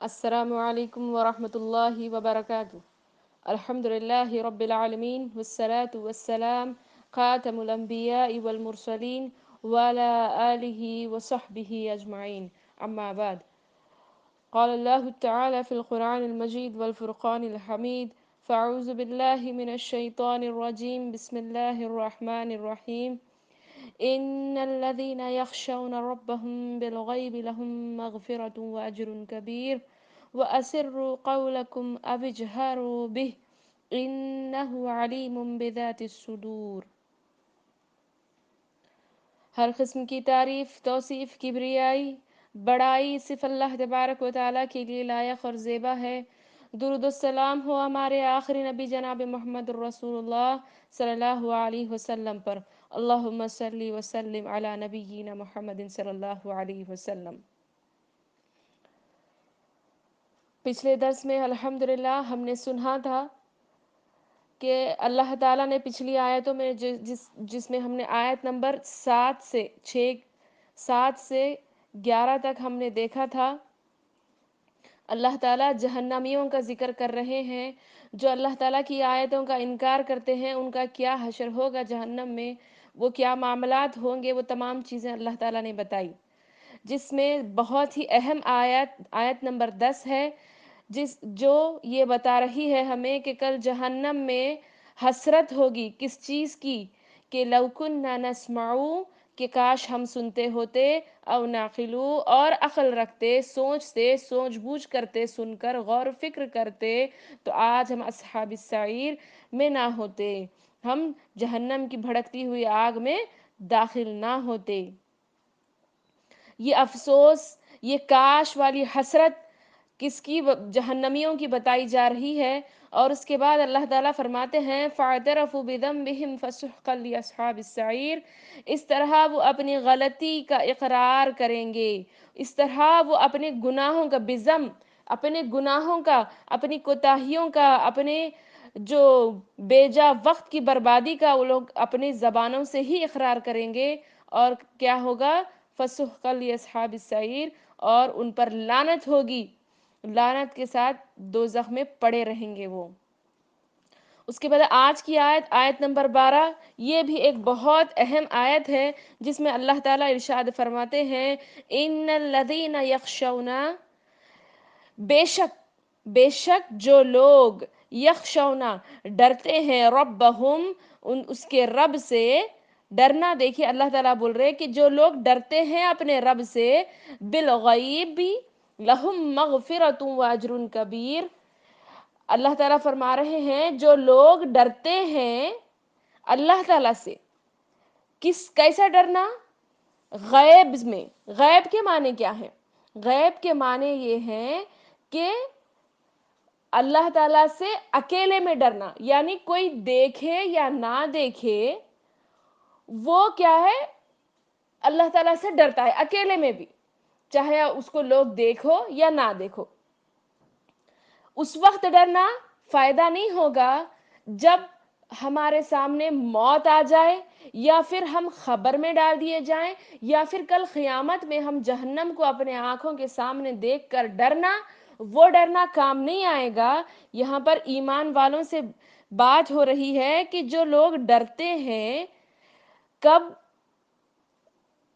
السلام علیکم ورحمۃ اللہ وبرکاتہ۔ الحمد للہ رب العالمین والصلاة والسلام خاتم الانبیاء والمرسلین وعلی آلہ وصحبہ اجمعین، اما بعد۔ قال اللہ تعالی فی القرآن المجید والفرقان الحمید، فاعوذ باللہ من الشیطان الرجیم، بسم اللہ الرحمن الرحیم۔ إن الذين يخشون ربهم بالغيب لهم مغفرة وأجر كبير وأسروا قولكم أو اجهروا به إنه عليم بذات الصدور۔ ہر قسم کی تعریف، توصیف، کبریائی، بڑائی صرف اللہ تبارک و تعالیٰ کے لیے لائق اور زیبا ہے۔ درود السلام ہو ہمارے آخری نبی جناب محمد الرسول اللہ صلی اللہ علیہ وسلم پر۔ اللہم صلی وسلم علی نبینا محمد صلی اللہ علیہ وسلم۔ پچھلے درس میں الحمدللہ ہم نے سنا تھا کہ اللہ تعالیٰ نے پچھلی آیتوں میں جس میں ہم نے آیت نمبر 7 سے 11 تک ہم نے دیکھا تھا، اللہ تعالیٰ جہنمیوں کا ذکر کر رہے ہیں جو اللہ تعالیٰ کی آیتوں کا انکار کرتے ہیں، ان کا کیا حشر ہوگا جہنم میں، وہ کیا معاملات ہوں گے، وہ تمام چیزیں اللہ تعالیٰ نے بتائی، جس میں بہت ہی اہم آیت نمبر 10 ہے، جو یہ بتا رہی ہے ہمیں کہ کل جہنم میں حسرت ہوگی کس چیز کی، کہ لو کننا نسمعو، کہ کاش ہم سنتے ہوتے، او ناقلو، اور عقل رکھتے، سوچتے، سوچ بوجھ کرتے، سن کر غور و فکر کرتے، تو آج ہم اصحاب السعیر میں نہ ہوتے، ہم جہنم کی بھڑکتی ہوئی آگ میں داخل نہ ہوتے۔ یہ افسوس، یہ کاش والی حسرت کس کی؟ جہنمیوں کی بتائی جا رہی ہے، اور اس کے بعد اللہ تعالیٰ فرماتے ہیں فَاعْتَرَفُوا بِذَنبِهِمْ فَسُحْقًا لِّأَصْحَابِ السَّعِيرِ۔ اس طرح وہ اپنی غلطی کا اقرار کریں گے، اس طرح وہ اپنے گناہوں کا بِذَنب، اپنے گناہوں کا، اپنی کوتاہیوں کا، اپنے جو بے جا وقت کی بربادی کا وہ لوگ اپنی زبانوں سے ہی اقرار کریں گے، اور کیا ہوگا؟ فَسُحْقًا لِّأَصْحَابِ السَّعِيرِ، اور ان پر لعنت ہوگی، لعنت کے ساتھ دوزخ میں پڑے رہیں گے وہ۔ اس کے بعد آج کی آیت نمبر 12، یہ بھی ایک بہت اہم آیت ہے جس میں اللہ تعالیٰ ارشاد فرماتے ہیں ان الذین یخشون، بے شک جو لوگ، یخشون ڈرتے ہیں، ربہم اس کے رب سے، ڈرنا دیکھیے اللہ تعالیٰ بول رہے کہ جو لوگ ڈرتے ہیں اپنے رب سے، بالغیب لہم مغفرۃ واجر کبیر، اللہ تعالیٰ فرما رہے ہیں جو لوگ ڈرتے ہیں اللہ تعالیٰ سے، کیسا ڈرنا؟ غیب میں۔ غیب کے معنی کیا ہے؟ غیب کے معنی یہ ہیں کہ اللہ تعالیٰ سے اکیلے میں ڈرنا، یعنی کوئی دیکھے یا نہ دیکھے، وہ کیا ہے؟ اللہ تعالیٰ سے ڈرتا ہے اکیلے میں بھی، چاہے اس کو لوگ دیکھو یا نہ دیکھو۔ اس وقت ڈرنا فائدہ نہیں ہوگا جب ہمارے سامنے موت آ جائے، یا پھر ہم خبر میں ڈال دیے جائیں، یا پھر کل قیامت میں ہم جہنم کو اپنے آنکھوں کے سامنے دیکھ کر ڈرنا، وہ ڈرنا کام نہیں آئے گا۔ یہاں پر ایمان والوں سے بات ہو رہی ہے کہ جو لوگ ڈرتے ہیں، کب؟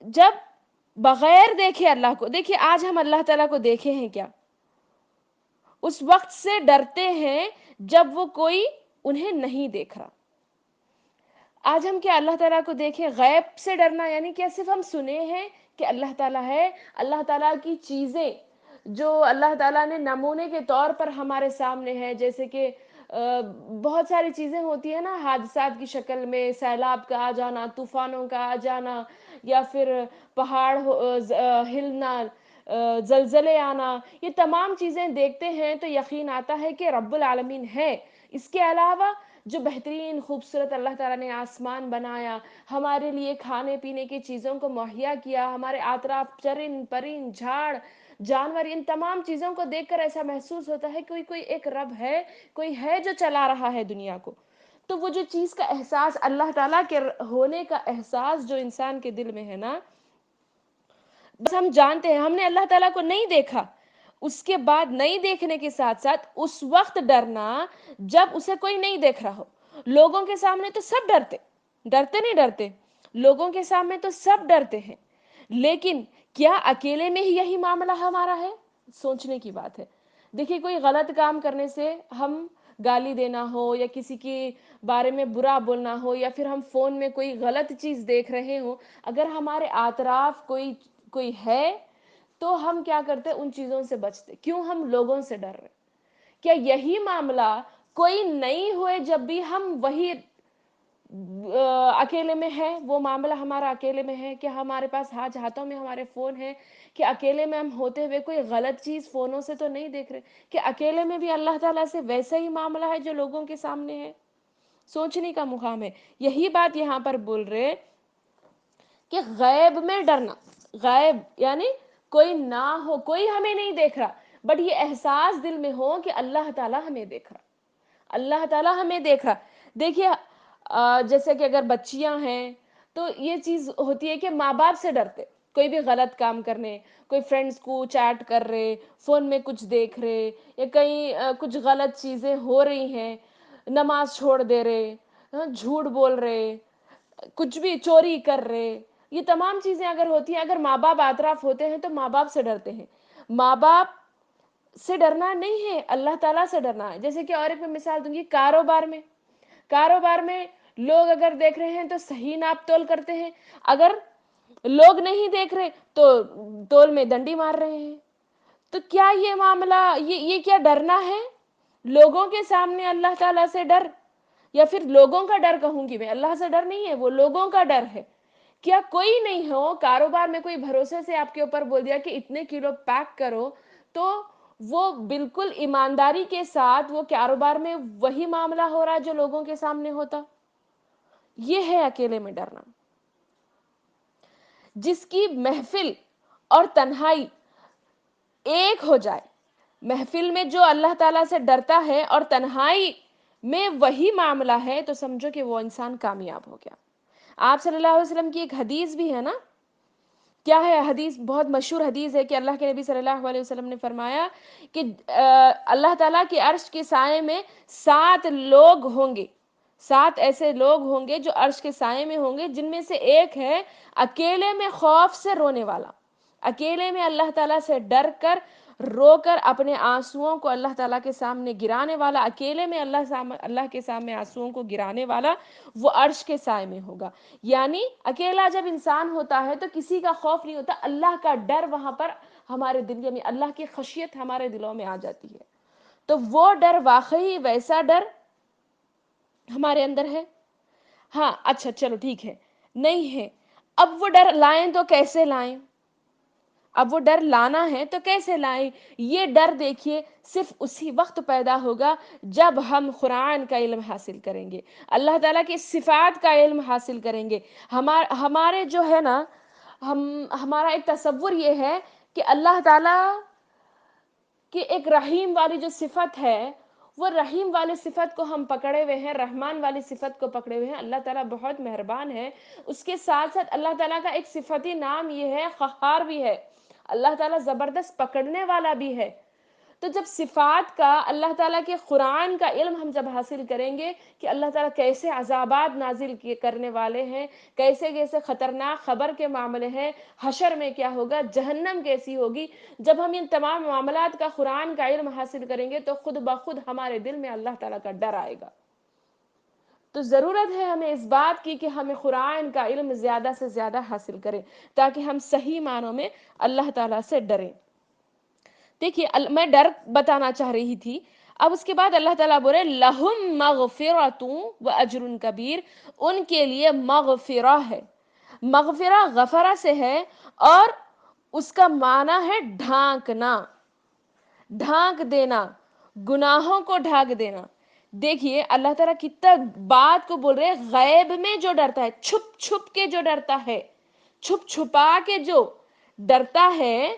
جب بغیر دیکھے اللہ کو۔ دیکھیے آج ہم اللہ تعالیٰ کو دیکھے ہیں کیا؟ اس وقت سے ڈرتے ہیں جب وہ کوئی انہیں نہیں دیکھ رہا۔ آج ہم کیا اللہ تعالیٰ کو دیکھیں؟ غیب سے ڈرنا یعنی کیا صرف ہم سنے ہیں کہ اللہ تعالیٰ ہے، اللہ تعالیٰ کی چیزیں جو اللہ تعالیٰ نے نمونے کے طور پر ہمارے سامنے ہے، جیسے کہ بہت ساری چیزیں ہوتی ہیں نا حادثات کی شکل میں، سیلاب کا آ جانا، طوفانوں کا آ جانا، یا پھر پہاڑ ہلنا، زلزلے آنا، یہ تمام چیزیں دیکھتے ہیں تو یقین آتا ہے کہ رب العالمین ہے۔ اس کے علاوہ جو بہترین خوبصورت اللہ تعالیٰ نے آسمان بنایا، ہمارے لیے کھانے پینے کی چیزوں کو مہیا کیا، ہمارے اطراف چرند پرند جھاڑ جانور، ان تمام چیزوں کو دیکھ کر ایسا محسوس ہوتا ہے کوئی ایک رب ہے، کوئی ہے جو چلا رہا ہے دنیا کو۔ تو وہ جو چیز کا احساس، اللہ تعالیٰ کے ہونے کا احساس جو انسان کے دل میں ہے نا، بس ہم جانتے ہیں، ہم نے اللہ تعالیٰ کو نہیں دیکھا، اس کے بعد نہیں دیکھنے کے ساتھ ساتھ اس وقت ڈرنا جب اسے کوئی نہیں دیکھ رہا ہو. لوگوں کے سامنے تو سب ڈرتے، ڈرتے نہیں ڈرتے، لوگوں کے سامنے تو سب ڈرتے ہیں، لیکن کیا اکیلے میں ہی یہی معاملہ ہمارا ہے؟ سوچنے کی بات ہے. دیکھیے کوئی غلط کام کرنے سے ہم گالی دینا ہو یا کسی کے بارے میں برا بولنا ہو یا پھر ہم فون میں کوئی غلط چیز دیکھ رہے ہوں، اگر ہمارے اطراف کوئی ہے تو ہم کیا کرتے ان چیزوں سے بچتے. کیوں؟ ہم لوگوں سے ڈر رہے. کیا یہی معاملہ کوئی نہیں ہوئے جب بھی ہم وہی اکیلے میں ہے، وہ معاملہ ہمارا اکیلے میں ہے کہ ہمارے پاس ہاتھوں میں ہمارے فون ہے، کہ اکیلے میں ہم ہوتے ہوئے کوئی غلط چیز فونوں سے تو نہیں دیکھ رہے، کہ اکیلے میں بھی اللہ تعالیٰ سے ویسا ہی معاملہ ہے جو لوگوں کے سامنے ہے؟ سوچنے کا مقام ہے. یہی بات یہاں پر بول رہے کہ غیب میں ڈرنا، غیب یعنی کوئی نہ ہو، کوئی ہمیں نہیں دیکھ رہا، بٹ یہ احساس دل میں ہو کہ اللہ تعالیٰ ہمیں دیکھ رہا، اللہ تعالیٰ ہمیں دیکھ رہا. دیکھیے جیسے کہ اگر بچیاں ہیں تو یہ چیز ہوتی ہے کہ ماں باپ سے ڈرتے، کوئی بھی غلط کام کرنے، کوئی فرینڈس کو چیٹ کر رہے، فون میں کچھ دیکھ رہے، یا کہیں کچھ غلط چیزیں ہو رہی ہیں، نماز چھوڑ دے رہے، جھوٹ بول رہے، کچھ بھی چوری کر رہے، یہ تمام چیزیں اگر ہوتی ہیں، اگر ماں باپ اطراف ہوتے ہیں تو ماں باپ سے ڈرتے ہیں. ماں باپ سے ڈرنا نہیں ہے، اللہ تعالیٰ سے ڈرنا ہے. جیسے کہ اور ایک میں مثال دوں گی، کاروبار میں لوگ اگر دیکھ رہے ہیں تو صحیح ناپ تول کرتے ہیں، اگر لوگ نہیں دیکھ رہے تو تول میں ڈنڈی مار رہے ہیں. تو کیا یہ معاملہ، یہ کیا ڈرنا ہے؟ لوگوں کے سامنے اللہ تعالیٰ سے ڈر، یا پھر لوگوں کا ڈر کہوں گی میں، اللہ سے ڈر نہیں ہے، وہ لوگوں کا ڈر ہے. کیا کوئی نہیں ہو کاروبار میں کوئی بھروسے سے آپ کے اوپر بول دیا کہ اتنے کلو پیک کرو، تو وہ بالکل ایمانداری کے ساتھ وہ کاروبار میں وہی معاملہ ہو رہا ہے جو لوگوں کے سامنے ہوتا؟ یہ ہے اکیلے میں ڈرنا. جس کی محفل اور تنہائی ایک ہو جائے، محفل میں جو اللہ تعالیٰ سے ڈرتا ہے اور تنہائی میں وہی معاملہ ہے، تو سمجھو کہ وہ انسان کامیاب ہو گیا. آپ صلی اللہ علیہ وسلم کی ایک حدیث بھی ہے نا، کیا ہے حدیث؟ بہت مشہور حدیث ہے کہ اللہ کے نبی صلی اللہ علیہ وسلم نے فرمایا کہ اللہ تعالیٰ کے عرش کے سائے میں 7 لوگ ہوں گے، 7 ایسے لوگ ہوں گے جو عرش کے سائے میں ہوں گے، جن میں سے ایک ہے اکیلے میں خوف سے رونے والا، اکیلے میں اللہ تعالیٰ سے ڈر کر رو کر اپنے آنسوؤں کو اللہ تعالیٰ کے سامنے گرانے والا، اکیلے میں اللہ کے سامنے آنسوؤں کو گرانے والا، وہ عرش کے سائے میں ہوگا. یعنی اکیلا جب انسان ہوتا ہے تو کسی کا خوف نہیں ہوتا، اللہ کا ڈر وہاں پر ہمارے دل، یعنی اللہ کی خشیت ہمارے دلوں میں آ جاتی ہے. تو وہ ڈر واقعی ویسا ڈر ہمارے اندر ہے. ہاں اچھا چلو ٹھیک ہے، نہیں ہے. اب وہ ڈر لائیں تو کیسے لائیں؟ اب وہ ڈر لانا ہے تو کیسے لائیں؟ یہ ڈر دیکھیے صرف اسی وقت پیدا ہوگا جب ہم قرآن کا علم حاصل کریں گے، اللہ تعالیٰ کی صفات کا علم حاصل کریں گے. ہمارے جو ہے نا، ہمارا ایک تصور یہ ہے کہ اللہ تعالیٰ کہ ایک رحیم والی جو صفت ہے، وہ رحیم والی صفت کو ہم پکڑے ہوئے ہیں، رحمان والی صفت کو پکڑے ہوئے ہیں. اللہ تعالیٰ بہت مہربان ہے. اس کے ساتھ ساتھ اللہ تعالیٰ کا ایک صفتی نام یہ ہے، قہار بھی ہے. اللہ تعالیٰ زبردست پکڑنے والا بھی ہے. تو جب صفات کا، اللہ تعالیٰ کے قرآن کا علم ہم جب حاصل کریں گے کہ اللہ تعالیٰ کیسے عذابات نازل کرنے والے ہیں، کیسے کیسے خطرناک خبر کے معاملے ہیں، حشر میں کیا ہوگا، جہنم کیسی ہوگی، جب ہم ان تمام معاملات کا قرآن کا علم حاصل کریں گے تو خود بخود ہمارے دل میں اللہ تعالیٰ کا ڈر آئے گا. تو ضرورت ہے ہمیں اس بات کی کہ ہمیں قرآن کا علم زیادہ سے زیادہ حاصل کریں تاکہ ہم صحیح معنوں میں اللہ تعالیٰ سے ڈریں. دیکھیے میں ڈر بتانا چاہ رہی تھی. اب اس کے بعد اللہ تعالیٰ بولے لہم مغفرۃ و اجر کبیر، ان کے لیے مغفرہ ہے. مغفرہ غفرہ سے ہے اور اس کا معنی ہے ڈھانکنا، ڈھانک دینا، گناہوں کو ڈھانک دینا. دیکھیے اللہ تعالیٰ کتنا بات کو بول رہے ہیں، غیب میں جو ڈرتا ہے، چھپ چھپ کے جو ڈرتا ہے، چھپ چھپا کے جو ڈرتا ہے،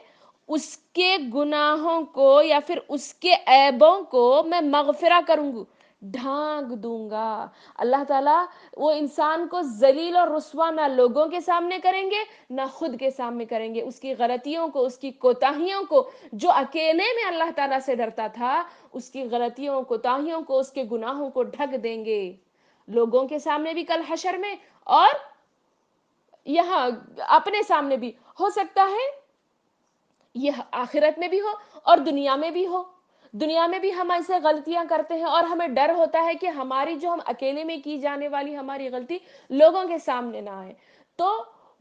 اس کے گناہوں کو یا پھر اس کے عیبوں کو میں مغفرہ کروں گی، ڈھانک دوں گا۔ اللہ تعالیٰ وہ انسان کو ذلیل اور رسوا نہ لوگوں کے سامنے کریں گے نہ خود کے سامنے کریں گے، اس کی غلطیوں کو، اس کی کوتاہیوں کو، جو اکیلے میں اللہ تعالیٰ سے ڈرتا تھا، اس کی غلطیوں کوتاہیوں کو، اس کے گناہوں کو ڈھک دیں گے، لوگوں کے سامنے بھی کل حشر میں، اور یہاں اپنے سامنے بھی ہو سکتا ہے، یہ آخرت میں بھی ہو اور دنیا میں بھی ہو۔ دنیا میں بھی ہم ایسے غلطیاں کرتے ہیں اور ہمیں ڈر ہوتا ہے کہ ہماری جو ہم اکیلے میں کی جانے والی ہماری غلطی لوگوں کے سامنے نہ آئے، تو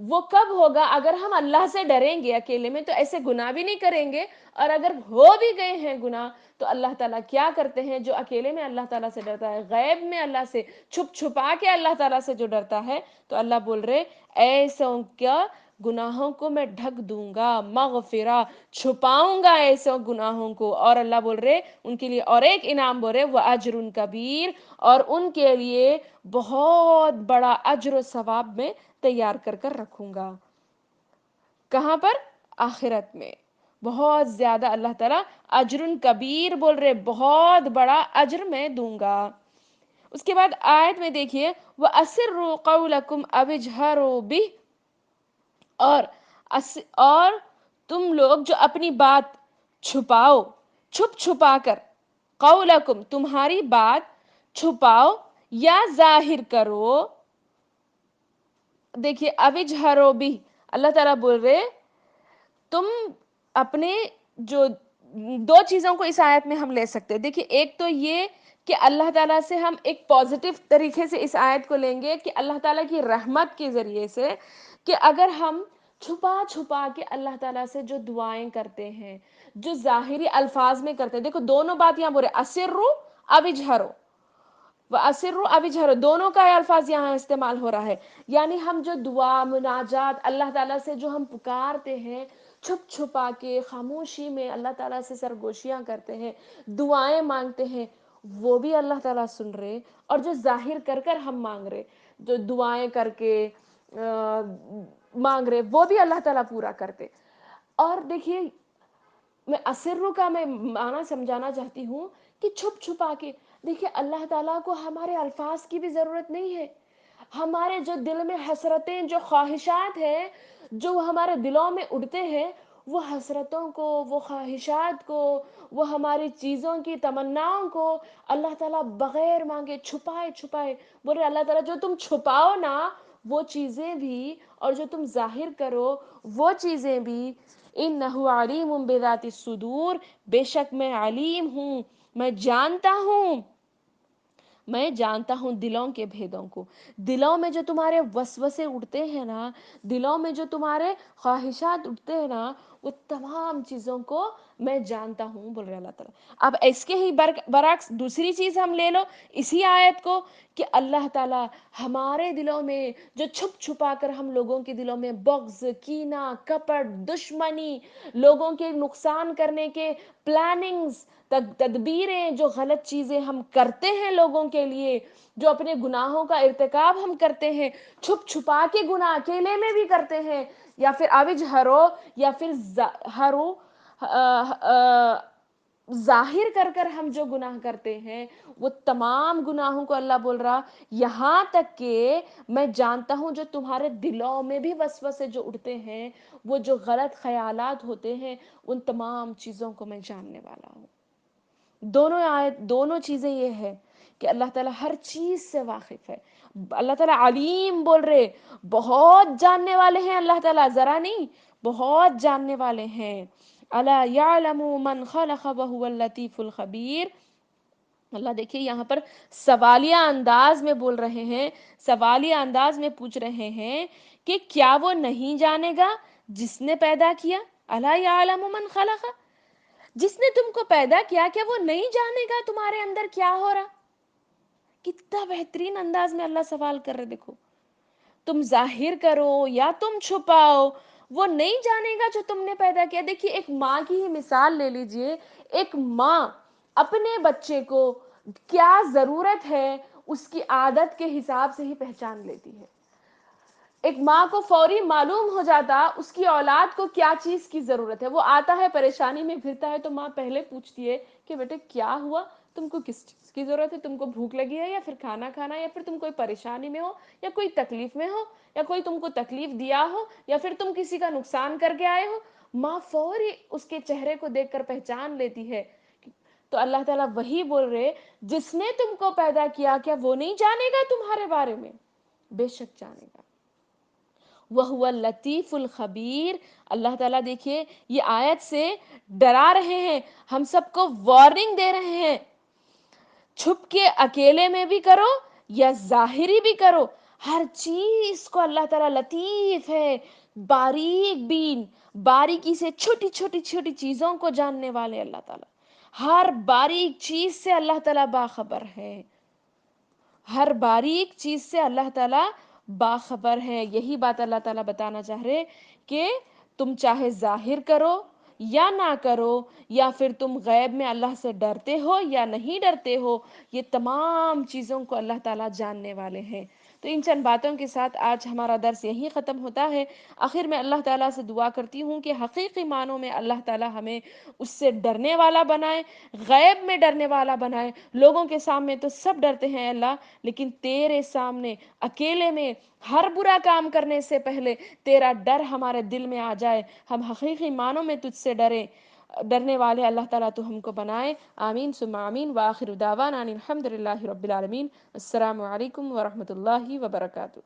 وہ کب ہوگا؟ اگر ہم اللہ سے ڈریں گے اکیلے میں تو ایسے گناہ بھی نہیں کریں گے، اور اگر ہو بھی گئے ہیں گناہ تو اللہ تعالیٰ کیا کرتے ہیں؟ جو اکیلے میں اللہ تعالیٰ سے ڈرتا ہے، غیب میں اللہ سے چھپ چھپا کے اللہ تعالیٰ سے جو ڈرتا ہے، تو اللہ بول رہے ایسوں کا گناہوں کو میں ڈھک دوں گا، مغفرہ چھپاؤں گا ایسے گناہوں کو، اور اللہ بول رہے ان کے لیے اور ایک انعام بول رہے وہ اجر کبیر، اور ان کے لیے بہت بڑا اجر و ثواب میں تیار کر کر رکھوں گا۔ کہاں پر؟ آخرت میں بہت زیادہ اللہ تعالیٰ اجر کبیر بول رہے، بہت بڑا اجر میں دوں گا۔ اس کے بعد آیت میں دیکھیے وَأَسِرُّوا قَوْلَكُمْ أَوِ اجْهَرُوا بِهِ، اور تم لوگ جو اپنی بات چھپاؤ، چھپ چھپا کر، قولکم تمہاری بات چھپاؤ یا ظاہر کرو۔ دیکھیے اوجہرو بھی اللہ تعالیٰ بول رہے تم اپنے جو دو چیزوں کو اس آیت میں ہم لے سکتے ہیں۔ دیکھیے ایک تو یہ کہ اللہ تعالیٰ سے ہم ایک پازیٹیو طریقے سے اس آیت کو لیں گے کہ اللہ تعالیٰ کی رحمت کے ذریعے سے، کہ اگر ہم چھپا چھپا کے اللہ تعالیٰ سے جو دعائیں کرتے ہیں، جو ظاہری الفاظ میں کرتے ہیں، دیکھو دونوں بات یہاں بول رہے اسروا اوجہرو، وَأَسِرُّوا اوجہرو، دونوں کا الفاظ یہاں استعمال ہو رہا ہے، یعنی ہم جو دعا مناجات اللہ تعالیٰ سے جو ہم پکارتے ہیں، چھپ چھپا کے خاموشی میں اللہ تعالیٰ سے سرگوشیاں کرتے ہیں، دعائیں مانگتے ہیں، وہ بھی اللہ تعالیٰ سن رہے، اور جو ظاہر کر کر ہم مانگ رہے، جو دعائیں کر کے مانگ رہے، وہ بھی اللہ تعالیٰ پورا کرتے۔ اور دیکھیے میں اسرو کا میں معنی سمجھانا چاہتی ہوں کہ چھپ چھپا کے، دیکھیے اللہ تعالیٰ کو ہمارے الفاظ کی بھی ضرورت نہیں ہے، ہمارے جو دل میں حسرتیں، جو خواہشات ہیں، جو ہمارے دلوں میں اڑتے ہیں، وہ حسرتوں کو، وہ خواہشات کو، وہ ہماری چیزوں کی تمناؤں کو اللہ تعالیٰ بغیر مانگے چھپائے چھپائے بولے، اللہ تعالیٰ جو تم چھپاؤ نا وہ چیزیں بھی، اور جو تم ظاہر کرو وہ چیزیں بھی، انہ علیم بذات الصدور، بے شک میں علیم ہوں، میں جانتا ہوں، میں جانتا ہوں دلوں کے بھیدوں کو، دلوں میں جو تمہارے وسوسے اٹھتے ہیں نا، دلوں میں جو تمہارے خواہشات اٹھتے ہیں نا، وہ تمام چیزوں کو میں جانتا ہوں بول رہے اللہ تعالیٰ۔ اب اس کے ہی برعکس دوسری چیز ہم لے لو اسی آیت کو، کہ اللہ تعالیٰ ہمارے دلوں میں جو چھپ چھپا کر ہم لوگوں کے دلوں میں بغض، کینہ، کپٹ، دشمنی، لوگوں کے نقصان کرنے کے پلاننگز، تدبیریں، جو غلط چیزیں ہم کرتے ہیں لوگوں کے لیے، جو اپنے گناہوں کا ارتکاب ہم کرتے ہیں، چھپ چھپا کے گناہ اکیلے میں بھی کرتے ہیں، یا پھر اوجہرو، یا پھر ہرو، ظاہر کر کر ہم جو گناہ کرتے ہیں، وہ تمام گناہوں کو اللہ بول رہا یہاں تک کہ میں جانتا ہوں جو تمہارے دلوں میں بھی وسوسے جو اٹھتے ہیں، وہ جو غلط خیالات ہوتے ہیں، ان تمام چیزوں کو میں جاننے والا ہوں۔ دونوں چیزیں یہ ہے کہ اللہ تعالیٰ ہر چیز سے واقف ہے، اللہ تعالیٰ علیم بول رہے، بہت جاننے والے ہیں اللہ تعالیٰ، ذرا نہیں، بہت جاننے والے ہیں۔ الا یعلم من خلق وهو اللطیف الخبیر، اللہ دیکھیے یہاں پر سوالیہ انداز میں بول رہے ہیں، سوالیہ انداز میں پوچھ رہے ہیں کہ کیا وہ نہیں جانے گا جس نے پیدا کیا؟ الا یعلم من خلق، جس نے تم کو پیدا کیا، کیا وہ نہیں جانے گا تمہارے اندر کیا ہو رہا؟ کتنا بہترین انداز میں اللہ سوال کر رہے، دیکھو تم ظاہر کرو یا تم چھپاؤ، وہ نہیں جانے گا جو تم نے پیدا کیا۔ دیکھیے ایک ماں کی ہی مثال لے لیجئے، ایک ماں اپنے بچے کو کیا ضرورت ہے اس کی عادت کے حساب سے ہی پہچان لیتی ہے۔ ایک ماں کو فوری معلوم ہو جاتا اس کی اولاد کو کیا چیز کی ضرورت ہے، وہ آتا ہے پریشانی میں پھرتا ہے تو ماں پہلے پوچھتی ہے کہ بیٹے کیا ہوا، تم کو کس چیز کی ضرورت ہے، تم کو بھوک لگی ہے یا پھر کھانا کھانا، یا پھر تم کوئی پریشانی میں ہو یا کوئی تکلیف میں ہو یا کوئی تم کو تکلیف دیا ہو یا پھر تم کسی کا نقصان کر کے آئے ہو، ماں فوری اس کے چہرے کو دیکھ کر پہچان لیتی ہے۔ تو اللہ تعالیٰ وہی بول رہے، جس نے تم کو پیدا کیا کیا وہ نہیں جانے گا تمہارے بارے میں؟ بے شک جانے گا۔ وَهُوَ اللطیف الخبیر۔ اللہ تعالیٰ دیکھیے یہ آیت سے ڈرا رہے ہیں، ہم سب کو وارننگ دے رہے ہیں، چھپ کے اکیلے میں بھی کرو یا ظاہری بھی کرو، ہر چیز کو اللہ تعالیٰ لطیف ہے، باریک بین، باریکی سے چھوٹی چھوٹی چھوٹی چیزوں کو جاننے والے اللہ تعالیٰ، ہر باریک چیز سے اللہ تعالیٰ باخبر ہے، ہر باریک چیز سے اللہ تعالیٰ باخبر ہے۔ یہی بات اللہ تعالیٰ بتانا چاہ رہے کہ تم چاہے ظاہر کرو یا نہ کرو، یا پھر تم غیب میں اللہ سے ڈرتے ہو یا نہیں ڈرتے ہو، یہ تمام چیزوں کو اللہ تعالیٰ جاننے والے ہیں۔ تو ان چند باتوں کے ساتھ آج ہمارا درس یہیں ختم ہوتا ہے۔ آخر میں اللہ تعالیٰ سے دعا کرتی ہوں کہ حقیقی معنوں میں اللہ تعالیٰ ہمیں اس سے ڈرنے والا بنائے، غیب میں ڈرنے والا بنائے۔ لوگوں کے سامنے تو سب ڈرتے ہیں اللہ، لیکن تیرے سامنے اکیلے میں ہر برا کام کرنے سے پہلے تیرا ڈر ہمارے دل میں آ جائے، ہم حقیقی معنوں میں تجھ سے ڈریں، ڈرنے والے اللہ تعالیٰ تو ہم کو بنائے۔ آمین ثم آمین، وآخر دعوانا ان الحمد للہ رب العالمین۔ السلام علیکم ورحمۃ اللہ وبرکاتہ۔